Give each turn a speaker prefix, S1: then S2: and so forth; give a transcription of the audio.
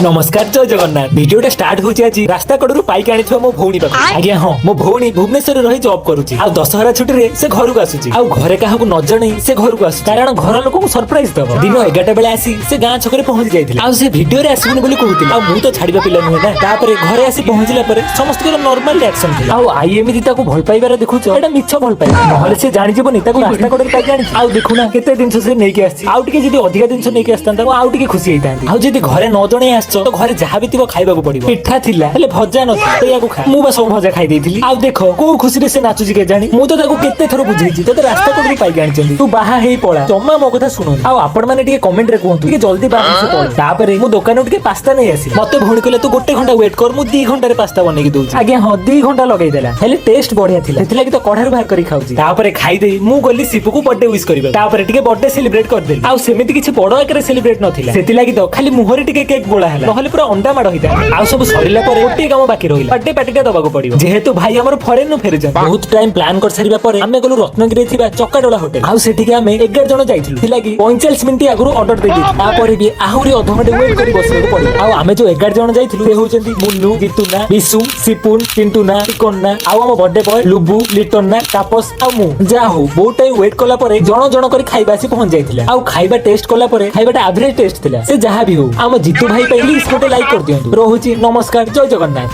S1: नमस्कार जय जगन्नाथ भिडियोटा स्टार्ट होची आज रास्ता कड़रू पाइक आनिथवा मो भौणी पाख आज्ञा हां मो भौणी भुवनेश्वर रे रही जॉब करूची आ दशहरा छुट्टी रे से घर को आसुची आ घरे काहाकू न जणै से घर को आसु कारण घर लोक को सरप्राइज दबो दिन 11टा बेले आसी से गां छकरे पहुंच जायथिले आ से वीडियो रे आसीबनी बोली कहूतिले आ मु तो छाड़ीबा पिला नुहे ना तापरे घरे आसी पहुंचला परे समस्त के नॉर्मल रिएक्शन थिला आ आई एमि ताको भल पाइबार देखुछ एटा मिछ भल पाइ नहले से जानि जेबो निता को रास्ता कड़े पाइ जानि आ देखु ना केते दिन से नेकी आसी आ टिके जदी अधिका दिन से नेकी आस्तांता आ टिके खुशी हेतांती आ जदी घरे न जणे आछो तो घरे जहा भी थिबो खाइबा को पड़िबो पिठा थिला हेले भजा न तो याको खा मु बा सब भजा खाइ देथिली आ देखो को खुशी रे से नाचुजी के जानि मु तो ताको केते थरो बुझेछि तो रास्ता कड़े पाइ जानि चंदी तू बाहा हेई पळा जम्मा मो कथा सुनो आ आपण माने टिके कमेंट रे कहंतु टिके जल्दी बाहा से पळ तापरे मु दुकान टिके पास्ता नै आसी मते भोणी कहले तू गोटे घंटा वेट कर मु 2 घंटा रे पास्ता बनै के दोछि आगे हां 2 घंटा लगै देला हेले टेस्ट बढ़िया थिला सेतिला कि तो कढार बाहर करी खाउची तापरे खाइ देई मु गली सिपु को बर्थडे विश करबा तापरे टिके बर्थडे सेलिब्रेट कर देली आ सेमिति किछि बडो आकरे सेलिब्रेट नथिला सेतिला कि तो खाली मुहरे टिके केक बोला हला नहले पूरा अंडा माड होइता आ सब सरिला परे ओटी काम बाकी रहिला बर्थडे पार्टीटा दबाको पड़िबो जेहेतु भाई हमर फॉरेन नु फेरि जा बहुत टाइम प्लान कर सरिबा परे हमें गलु रत्नगिरी थिबा चक्काडोला होटल आ सेठी के हमें 11 जण जाइथिलु थिला कि 45 मिनिट आगु ऑर्डर दे दी आ परे भी आहुरी अध घंटे वेट करी बसले पड़िबो आ हमें जो 11 जण जाइथिलु से होचंती मुन्नू जितुना बिसु सिपुन चिंटुना टिकोन्ना आ हम बर्थडे बॉय लुबु लिटोन्ना तापस आ मु जा हो बहुत टाइम वेट कला परे जण जण करी खाइबा से पहुंच जाइथिला आ खाइबा टेस्ट कला परे खाइबाटा एवरेज टेस्ट थिला से जहा भी हो हम जितु भाई पे प्लीज गोटे लाइक कर दियंतु रहुची नमस्कार जय जगन्नाथ।